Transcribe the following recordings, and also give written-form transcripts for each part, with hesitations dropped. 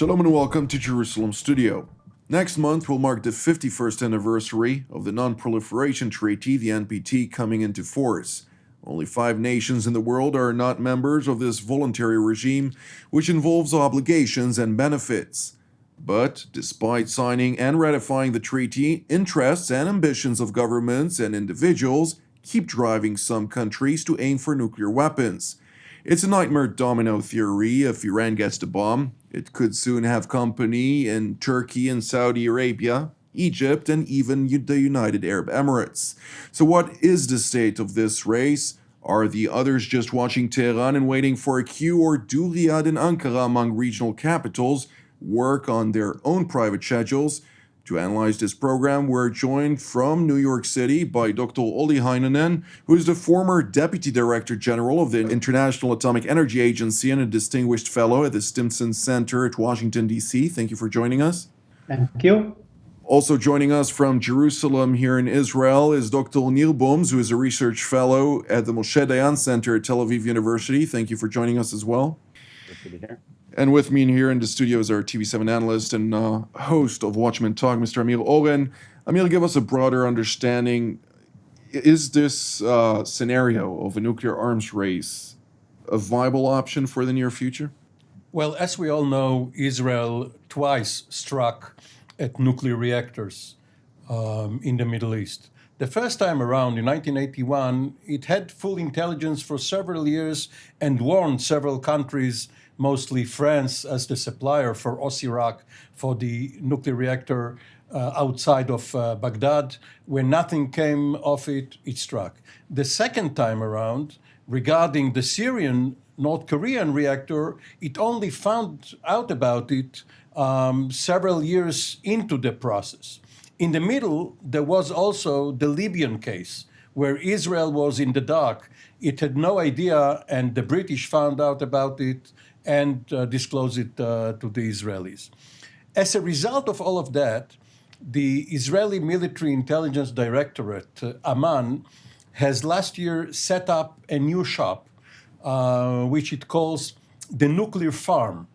Shalom and welcome to Jerusalem Studio. Next month will mark the 51st anniversary of the Non-Proliferation Treaty, the NPT, coming into force. Only 5 nations in the world are not members of this voluntary regime, which involves obligations and benefits. But despite signing and ratifying the treaty, interests and ambitions of governments and individuals keep driving some countries to aim for nuclear weapons. It's a nightmare domino theory. If Iran gets the bomb, it could soon have company in Turkey and Saudi Arabia, Egypt, and even the United Arab Emirates. So what is the state of this race? Are the others just watching Tehran and waiting for a cue, or do Riyadh and Ankara, among regional capitals, work on their own private schedules? To analyze this program, we're joined from New York City by Dr. Olli Heinonen, who is the former Deputy Director General of the International Atomic Energy Agency and a distinguished fellow at the Stimson Center at Washington, D.C. Thank you for joining us. Thank you. Also joining us from Jerusalem here in Israel is Dr. Nir Boms, who is a research fellow at the Moshe Dayan Center at Tel Aviv University. Thank you for joining us as well. Good to be here. And with me here in the studio is our TV7 analyst and host of Watchmen Talk, Mr. Amir Oren. Amir, give us a broader understanding. Is this scenario of a nuclear arms race a viable option for the near future? Well, as we all know, Israel twice struck at nuclear reactors in the Middle East. The first time around, in 1981, it had full intelligence for several years and warned several countries, mostly France as the supplier for Osirak, for the nuclear reactor outside of Baghdad. When nothing came of it, it struck. The second time around, regarding the Syrian North Korean reactor, it only found out about it several years into the process. In the middle, there was also the Libyan case, where Israel was in the dark. It had no idea, and the British found out about it and disclosed it to the Israelis. As a result of all of that, the Israeli Military Intelligence Directorate, Amman, has last year set up a new shop, which it calls the Nuclear Farm,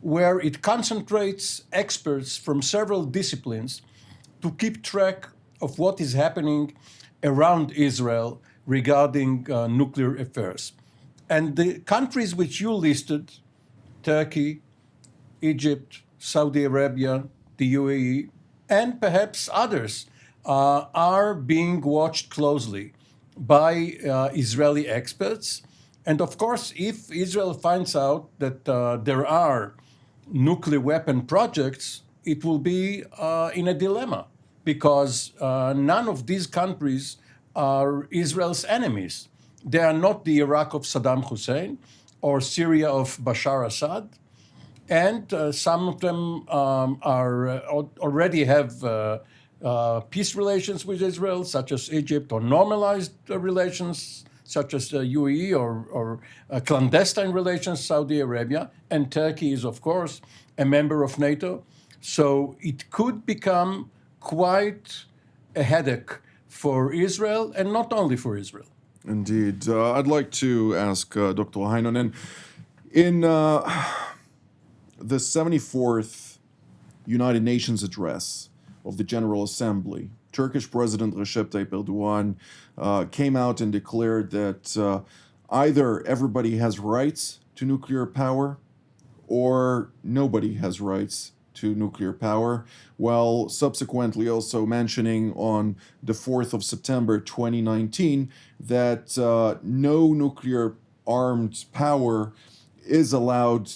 where it concentrates experts from several disciplines to keep track of what is happening around Israel regarding nuclear affairs. And the countries which you listed, Turkey, Egypt, Saudi Arabia, the UAE, and perhaps others, are being watched closely by Israeli experts. And of course, if Israel finds out that there are nuclear weapon projects, it will be in a dilemma, because none of these countries are Israel's enemies. They are not the Iraq of Saddam Hussein or Syria of Bashar Assad, and some of them already have peace relations with Israel, such as Egypt, or normalized relations, such as the UAE, or clandestine relations, Saudi Arabia, and Turkey is, of course, a member of NATO. So it could become quite a headache for Israel, and not only for Israel. Indeed. I'd like to ask Dr. Heinonen, in the 74th United Nations address of the General Assembly, Turkish President Recep Tayyip Erdogan came out and declared that either everybody has rights to nuclear power or nobody has rights to nuclear power, while subsequently also mentioning on the 4th of September 2019 that no nuclear armed power is allowed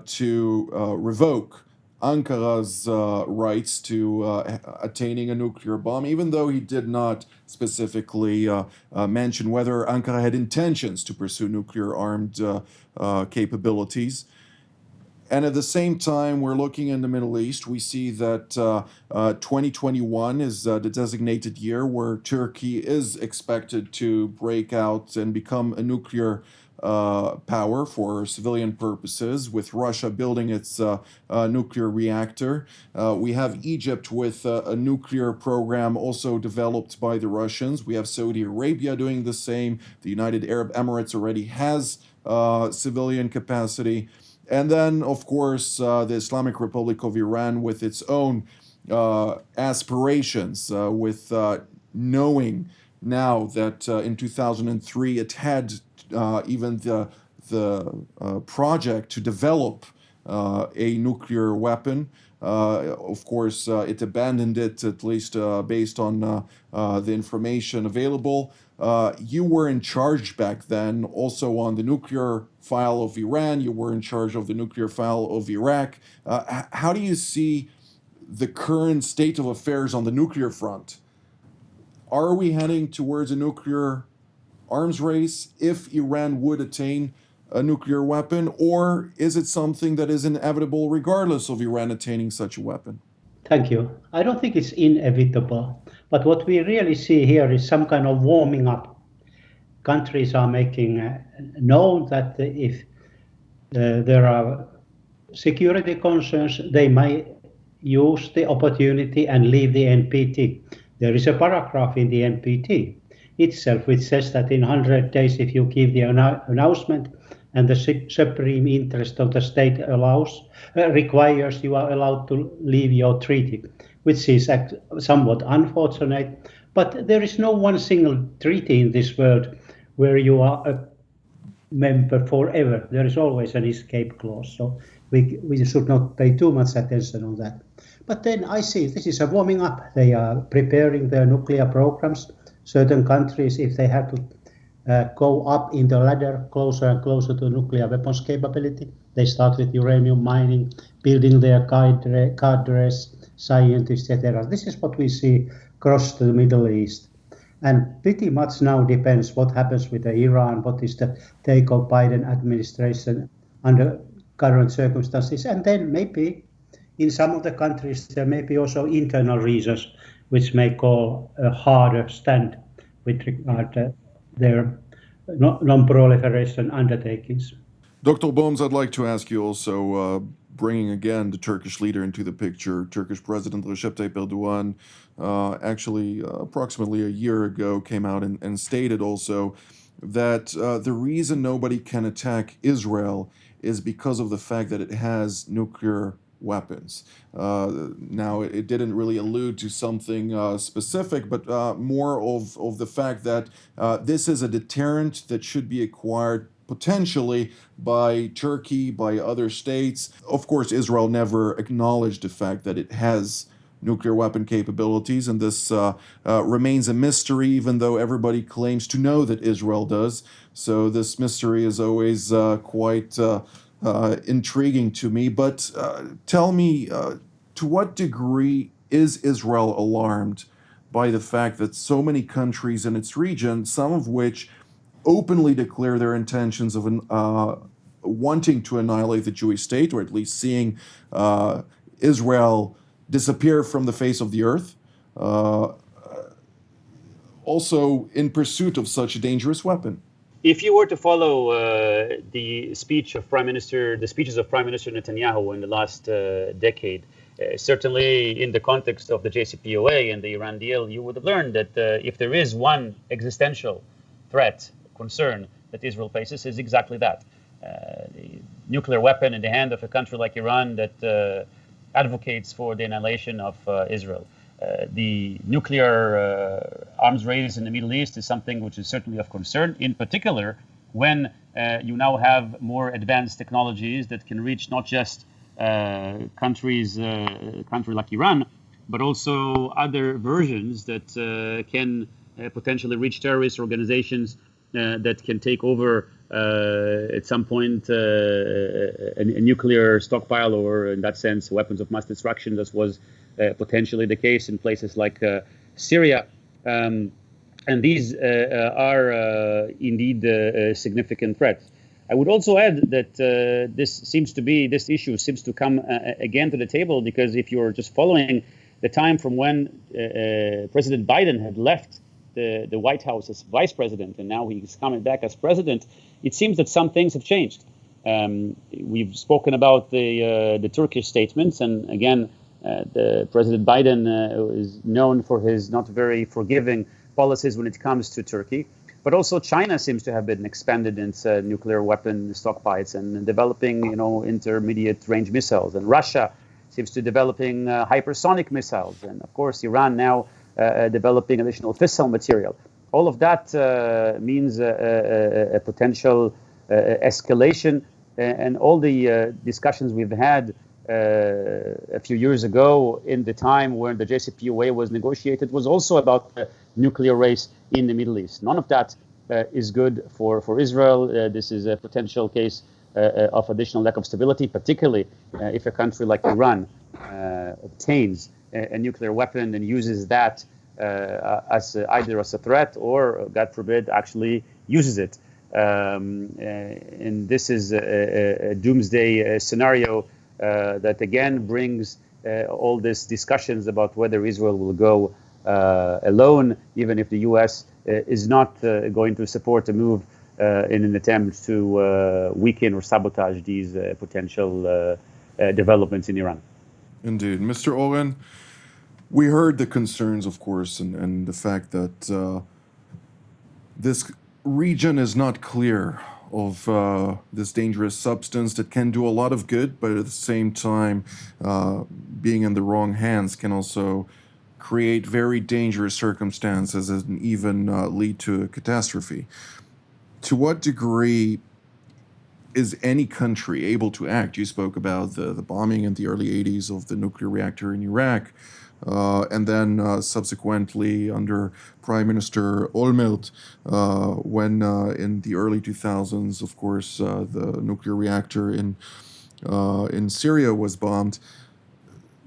to revoke Ankara's rights to attaining a nuclear bomb, even though he did not specifically mention whether Ankara had intentions to pursue nuclear armed capabilities. And at the same time, we're looking in the Middle East. We see that 2021 is the designated year where Turkey is expected to break out and become a nuclear power for civilian purposes, with Russia building its nuclear reactor. We have Egypt with a nuclear program also developed by the Russians. We have Saudi Arabia doing the same. The United Arab Emirates already has civilian capacity. And then, of course, the Islamic Republic of Iran with its own aspirations, with knowing now that in 2003 it had even the project to develop a nuclear weapon. Of course, it abandoned it, at least based on the information available. You were in charge back then also on the nuclear file of Iran. You were in charge of the nuclear file of Iraq. How do you see the current state of affairs on the nuclear front? Are we heading towards a nuclear arms race if Iran would attain a nuclear weapon, or is it something that is inevitable regardless of Iran attaining such a weapon? Thank you. I don't think it's inevitable, but what we really see here is some kind of warming up. Countries are making known that if there are security concerns, they might use the opportunity and leave the NPT. There is a paragraph in the NPT itself which says that in 100 days, if you give the announcement and the supreme interest of the state requires, you are allowed to leave your treaty, which is somewhat unfortunate. But there is no one single treaty in this world where you are a member forever. There is always an escape clause. So we should not pay too much attention on that. But then I see this is a warming up. They are preparing their nuclear programs. Certain countries, if they have to go up in the ladder closer and closer to nuclear weapons capability, they start with uranium mining, building their cadres, scientists, etc. This is what we see across the Middle East. And pretty much now depends what happens with Iran, what is the take of Biden administration under current circumstances. And then maybe in some of the countries, there may be also internal reasons which may call a harder stand with regard to their non-proliferation undertakings. Dr. Bohms, I'd like to ask you also, bringing again the Turkish leader into the picture, Turkish President Recep Tayyip Erdogan, actually approximately a year ago came out and stated also that the reason nobody can attack Israel is because of the fact that it has nuclear weapons. Now, it didn't really allude to something specific, but more of the fact that this is a deterrent that should be acquired potentially by Turkey, by other states. Of course, Israel never acknowledged the fact that it has nuclear weapon capabilities, and this remains a mystery, even though everybody claims to know that Israel does. So this mystery is always quite intriguing to me. But tell me, to what degree is Israel alarmed by the fact that so many countries in its region, some of which openly declare their intentions of wanting to annihilate the Jewish state, or at least seeing Israel disappear from the face of the earth, also in pursuit of such a dangerous weapon? If you were to follow the speeches of Prime Minister Netanyahu in the last decade, certainly in the context of the JCPOA and the Iran deal, you would have learned that if there is one existential threat, concern that Israel faces, is exactly that. The nuclear weapon in the hand of a country like Iran that advocates for the annihilation of Israel. The nuclear arms race in the Middle East is something which is certainly of concern, in particular when you now have more advanced technologies that can reach not just a country like Iran, but also other versions that can potentially reach terrorist organizations that can take over at some point a nuclear stockpile, or in that sense, weapons of mass destruction, as was potentially the case in places like Syria. And these are indeed significant threats. I would also add that this issue seems to come again to the table, because if you're just following the time from when President Biden had left the White House as vice president, and now he's coming back as president, it seems that some things have changed. We've spoken about the Turkish statements, and again, the President Biden is known for his not very forgiving policies when it comes to Turkey. But also China seems to have been expanded its nuclear weapon stockpiles and developing, intermediate range missiles. And Russia seems to be developing hypersonic missiles. And of course, Iran now developing additional fissile material. All of that means a potential escalation. And all the discussions we've had a few years ago in the time when the JCPOA was negotiated was also about the nuclear race in the Middle East. None of that is good for Israel. This is a potential case of additional lack of stability, particularly if a country like Iran obtains a nuclear weapon and uses that as either as a threat or, God forbid, actually uses it. And this is a doomsday scenario that again brings all these discussions about whether Israel will go alone, even if the U.S. Is not going to support a move in an attempt to weaken or sabotage these potential developments in Iran. Indeed. Mr. Oren, we heard the concerns, of course, and the fact that this region is not clear of this dangerous substance that can do a lot of good, but at the same time, being in the wrong hands can also create very dangerous circumstances and even lead to a catastrophe. To what degree is any country able to act? You spoke about the bombing in the early 80s of the nuclear reactor in Iraq, and then subsequently under Prime Minister Olmert, when in the early 2000s, of course, the nuclear reactor in Syria was bombed.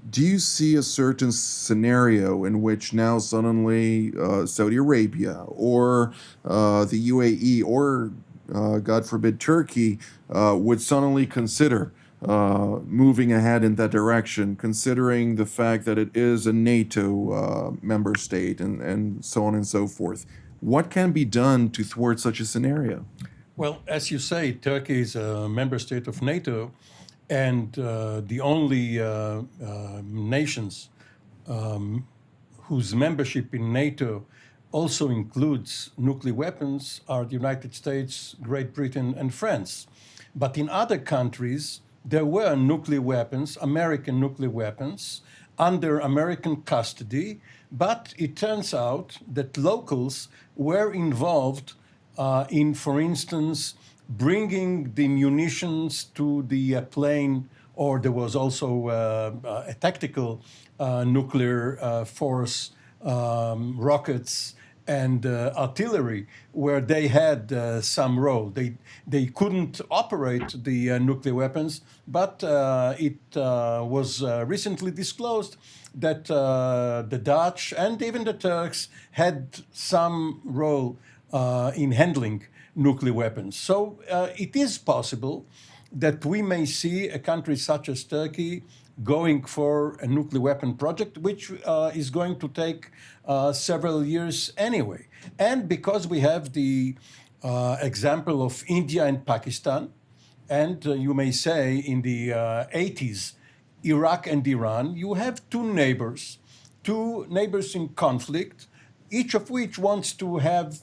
Do you see a certain scenario in which now suddenly Saudi Arabia or the UAE or, God forbid, Turkey would suddenly consider moving ahead in that direction, considering the fact that it is a NATO member state and so on and so forth? What can be done to thwart such a scenario? Well, as you say, Turkey is a member state of NATO, and the only nations whose membership in NATO also includes nuclear weapons are the United States, Great Britain, and France. But in other countries, there were nuclear weapons, American nuclear weapons, under American custody, but it turns out that locals were involved in, for instance, bringing the munitions to the plane, or there was also a tactical nuclear force, rockets and artillery, where they had some role. They couldn't operate the nuclear weapons, but it was recently disclosed that the Dutch and even the Turks had some role in handling nuclear weapons. So it is possible that we may see a country such as Turkey going for a nuclear weapon project, which is going to take several years anyway. And because we have the example of India and Pakistan, and you may say in the 80s, Iraq and Iran, you have two neighbors in conflict, each of which wants to have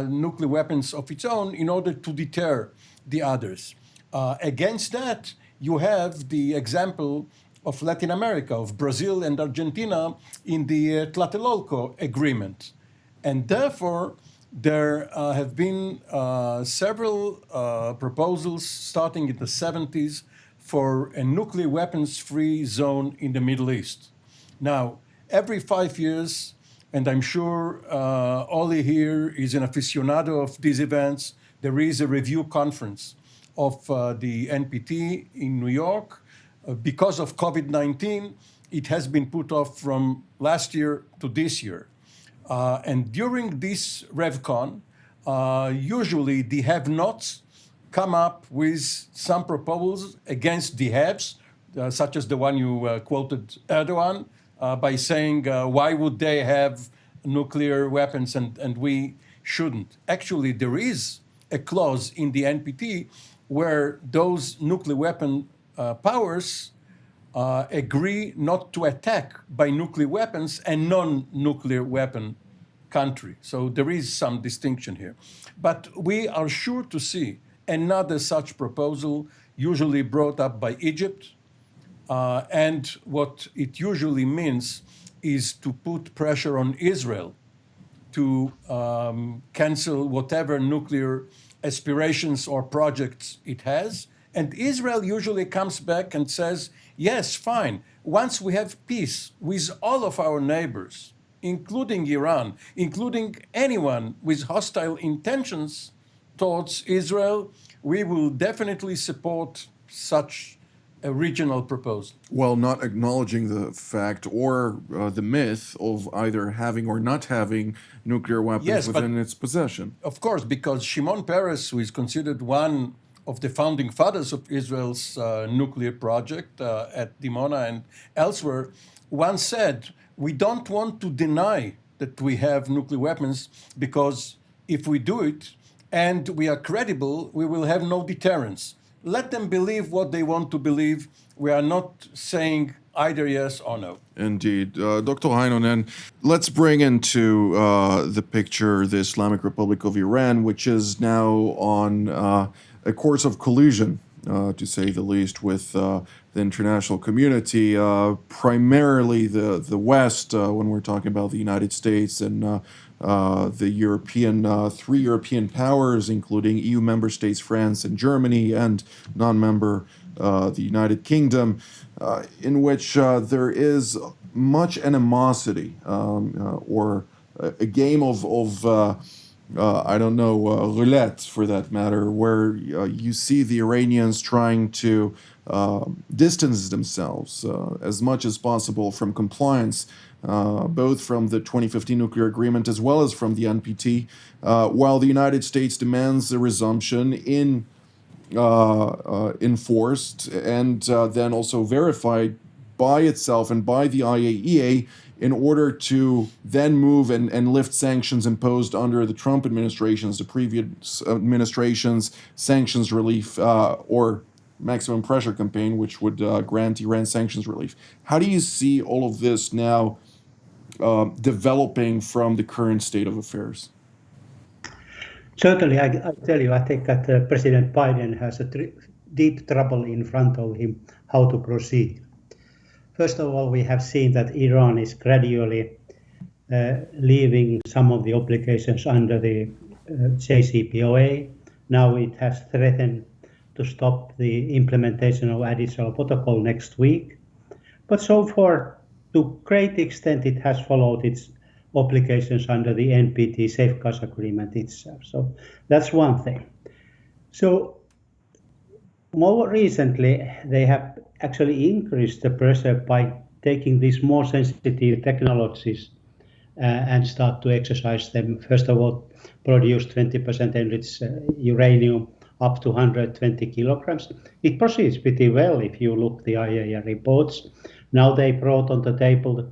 nuclear weapons of its own in order to deter the others. Against that, you have the example of Latin America, of Brazil and Argentina in the Tlatelolco Agreement. And therefore, there have been several proposals starting in the 70s for a nuclear weapons-free zone in the Middle East. Now, every 5 years, and I'm sure Olli here is an aficionado of these events, there is a review conference of the NPT in New York. Because of COVID-19, it has been put off from last year to this year. And during this RevCon, usually the have-nots come up with some proposals against the haves, such as the one you quoted Erdogan, by saying, why would they have nuclear weapons and we shouldn't? Actually, there is a clause in the NPT where those nuclear weapon powers agree not to attack by nuclear weapons a non-nuclear weapon country. So there is some distinction here. But we are sure to see another such proposal, usually brought up by Egypt. And what it usually means is to put pressure on Israel to cancel whatever nuclear aspirations or projects it has. And Israel usually comes back and says, yes, fine. Once we have peace with all of our neighbors, including Iran, including anyone with hostile intentions towards Israel, we will definitely support such a regional proposal. While not acknowledging the fact or the myth of either having or not having nuclear weapons within its possession. Of course, because Shimon Peres, who is considered one of the founding fathers of Israel's nuclear project at Dimona and elsewhere, once said, we don't want to deny that we have nuclear weapons because if we do it and we are credible, we will have no deterrence. Let them believe what they want to believe. We are not saying either yes or no. Indeed. Dr. Heinonen, let's bring into the picture the Islamic Republic of Iran, which is now on a course of collusion, to say the least, with the international community, primarily the West, when we're talking about the United States and the European, three European powers, including EU member states, France and Germany, and non-member the United Kingdom, in which there is much animosity or a game of roulette for that matter, where you see the Iranians trying to distance themselves as much as possible from compliance, both from the 2015 nuclear agreement as well as from the NPT, while the United States demands a resumption enforced and then also verified by itself and by the IAEA in order to then move and lift sanctions imposed under the Trump administrations, the previous administration's sanctions relief or maximum pressure campaign, which would grant Iran sanctions relief. How do you see all of this now developing from the current state of affairs? Certainly, I tell you, I think that President Biden has a deep trouble in front of him how to proceed. First of all, we have seen that Iran is gradually leaving some of the obligations under the JCPOA. Now it has threatened to stop the implementation of additional protocol next week. But so far, to great extent, it has followed its obligations under the NPT Safeguards Agreement itself. So that's one thing. So more recently, they have actually increased the pressure by taking these more sensitive technologies and start to exercise them. First of all, produce 20% enriched uranium up to 120 kilograms. It proceeds pretty well if you look the IAEA reports. Now they brought on the table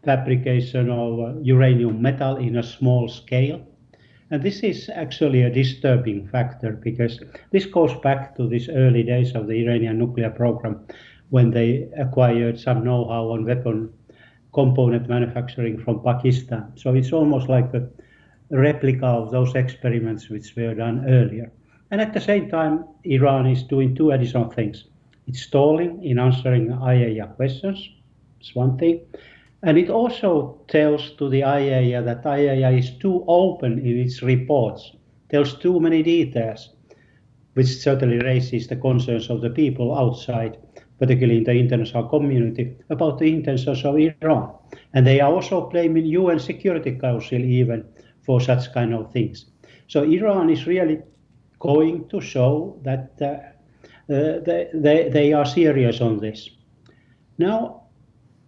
fabrication of uranium metal in a small scale. And this is actually a disturbing factor because this goes back to these early days of the Iranian nuclear program when they acquired some know-how on weapon component manufacturing from Pakistan. So it's almost like a replica of those experiments which were done earlier. And at the same time, Iran is doing two additional things. It's stalling in answering IAEA questions, it's one thing. And it also tells to the IAEA that IAEA is too open in its reports, tells too many details, which certainly raises the concerns of the people outside, particularly in the international community, about the intentions of Iran. And they are also blaming UN Security Council even for such kind of things. So Iran is really going to show that they are serious on this. Now,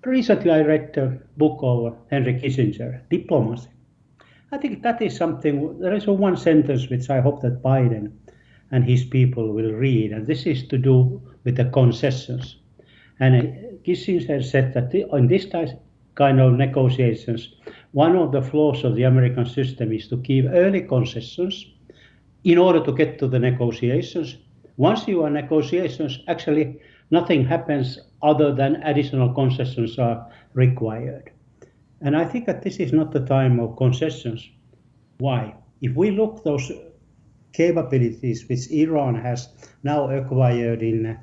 recently I read a book of Henry Kissinger, Diplomacy. I think that is something, there is one sentence which I hope that Biden and his people will read, and this is to do with the concessions. And Kissinger said that in this kind of negotiations, one of the flaws of the American system is to give early concessions in order to get to the negotiations. Once you are negotiations, actually nothing happens other than additional concessions are required. And I think that this is not the time of concessions. Why? If we look those capabilities which Iran has now acquired in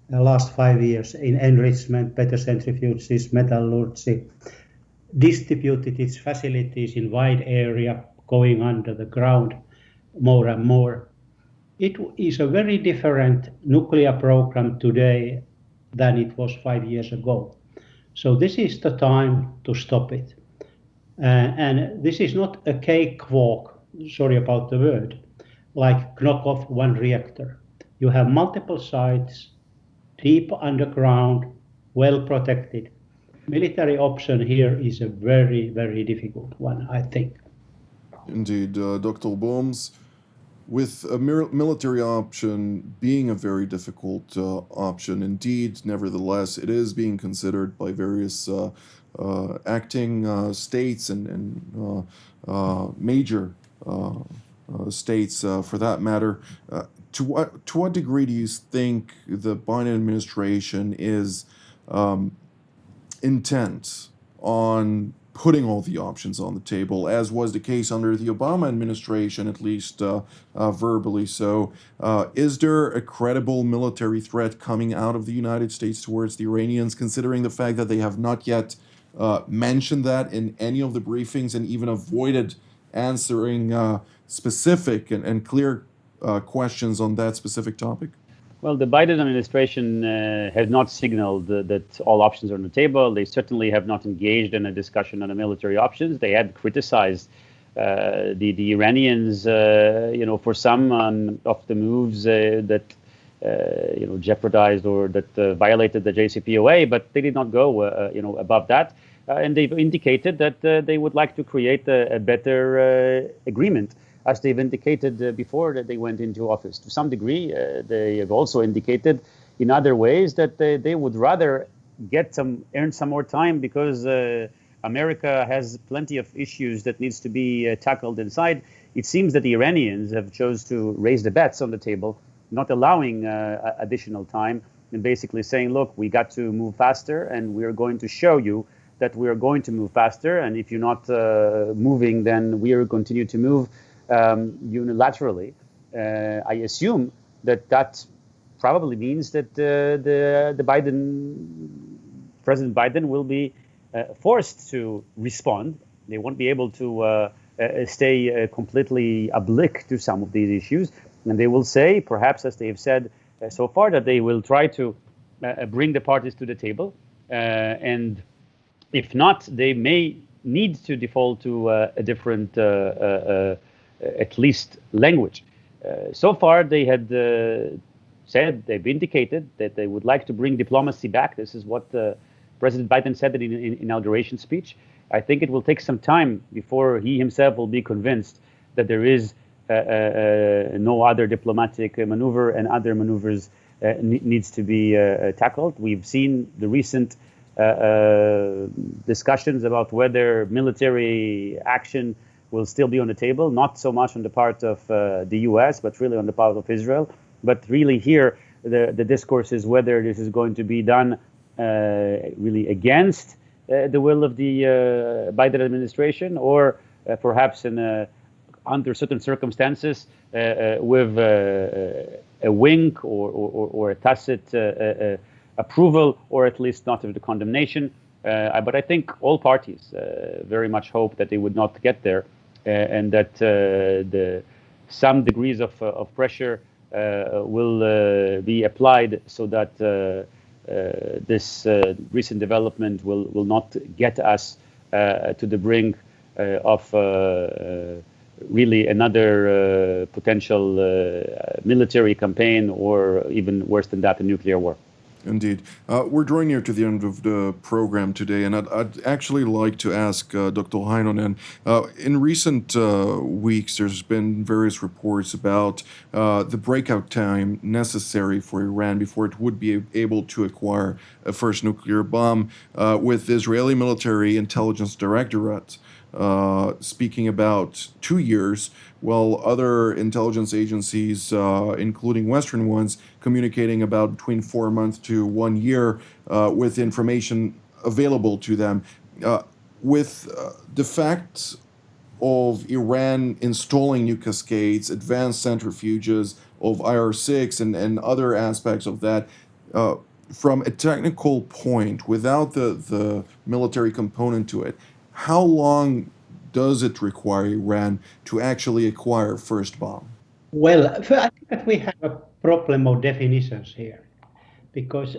the last 5 years in enrichment, better centrifuges, metallurgy, distributed its facilities in wide area, going under the ground more and more. It is a very different nuclear program today than it was 5 years ago. So this is the time to stop it. And this is not a cakewalk, sorry about the word, like knock off one reactor. You have multiple sites, deep underground, well protected. Military option here is a very, very difficult one, I think. Indeed, Dr. Bohms, with a military option being a very difficult option, indeed, nevertheless, it is being considered by various acting states and major states, for that matter. To what degree do you think the Biden administration is intent on putting all the options on the table, as was the case under the Obama administration, at least verbally? So is there a credible military threat coming out of the United States towards the Iranians, considering the fact that they have not yet mentioned that in any of the briefings and even avoided answering specific and clear questions on that specific topic? Well, the Biden administration has not signaled that all options are on the table. They certainly have not engaged in a discussion on the military options. They had criticized the Iranians, for some of the moves that jeopardized or that violated the JCPOA, but they did not go, above that. And they've indicated that they would like to create a better agreement, as they've indicated before that they went into office. To some degree, they have also indicated in other ways that they would rather earn some more time, because America has plenty of issues that needs to be tackled inside. It seems that the Iranians have chose to raise the bets on the table, not allowing additional time, and basically saying, look, we got to move faster, and we're going to show you that we're going to move faster. And if you're not moving, then we will continue to move unilaterally. I assume that probably means that President Biden will be forced to respond. They won't be able to stay completely oblique to some of these issues, and they will say, perhaps as they have said so far, that they will try to bring the parties to the table, and if not, they may need to default to a different at least language. So far, they had they've indicated that they would like to bring diplomacy back. This is what President Biden said in an inauguration speech. I think it will take some time before he himself will be convinced that there is no other diplomatic maneuver, and other maneuvers needs to be tackled. We've seen the recent discussions about whether military action will still be on the table, not so much on the part of the US, but really on the part of Israel. But really here, the discourse is whether this is going to be done really against the will of the Biden administration, or perhaps under certain circumstances with a wink or a tacit approval, or at least not of the condemnation. But I think all parties very much hope that they would not get there, and that some degrees of pressure will be applied, so that this recent development will not get us to the brink of really another potential military campaign, or even worse than that, a nuclear war. Indeed. We're drawing near to the end of the program today, and I'd actually like to ask Dr. Heinonen, in recent weeks there's been various reports about the breakout time necessary for Iran before it would be able to acquire a first nuclear bomb, with Israeli military intelligence directorate speaking about 2 years, while other intelligence agencies, including Western ones, communicating about between 4 months to 1 year with information available to them. with the fact of Iran installing new cascades, advanced centrifuges of IR-6 and other aspects of that, from a technical point, without the military component to it, how long does it require Iran to actually acquire first bomb? Well, I think that we have a problem of definitions here, because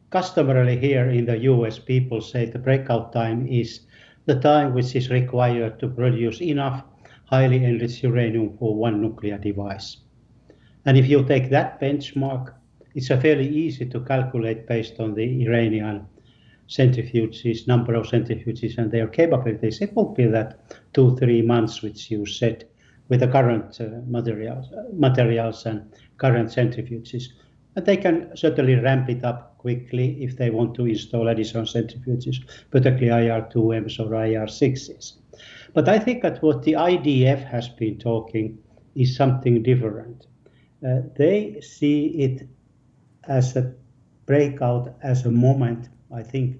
customarily here in the US, people say the breakout time is the time which is required to produce enough highly enriched uranium for one nuclear device. And if you take that benchmark, it's fairly easy to calculate based on the Iranian centrifuges, number of centrifuges and their capabilities. It will be that 2-3 months, which you said, with the current materials and current centrifuges. And they can certainly ramp it up quickly if they want to install additional centrifuges, particularly IR2Ms or IR6s. But I think that what the IDF has been talking is something different. They see it as a breakout, as a moment, I think,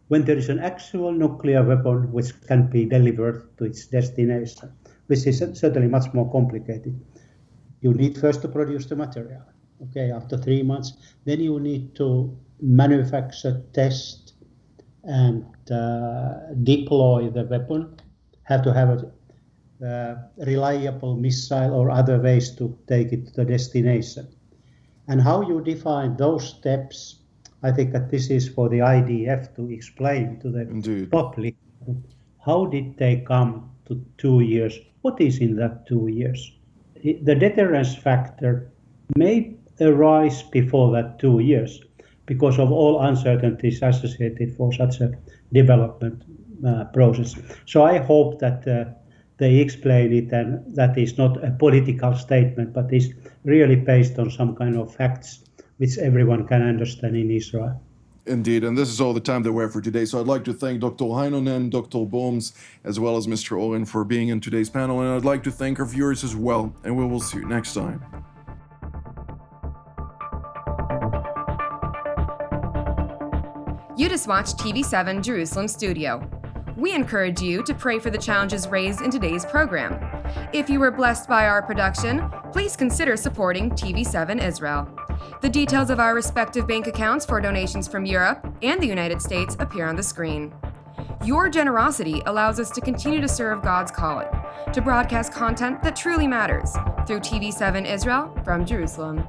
when there is an actual nuclear weapon which can be delivered to its destination, which is certainly much more complicated. You need first to produce the material. Okay, after 3 months, then you need to manufacture, test, and deploy the weapon. Have to have a reliable missile or other ways to take it to the destination. And how you define those steps, I think that this is for the IDF to explain to the public. How did they come to 2 years? What is in that 2 years? The deterrence factor may arise before that 2 years because of all uncertainties associated for such a development process. So I hope that they explain it, and that is not a political statement, but is really based on some kind of facts which everyone can understand in Israel. Indeed, and this is all the time that we have for today. So I'd like to thank Dr. Heinonen, Dr. Bohms, as well as Mr. Oren for being in today's panel, and I'd like to thank our viewers as well, and we will see you next time. You just watched TV7 Jerusalem Studio. We encourage you to pray for the challenges raised in today's program. If you were blessed by our production, please consider supporting TV7 Israel. The details of our respective bank accounts for donations from Europe and the United States appear on the screen. Your generosity allows us to continue to serve God's calling, to broadcast content that truly matters through TV7 Israel from Jerusalem.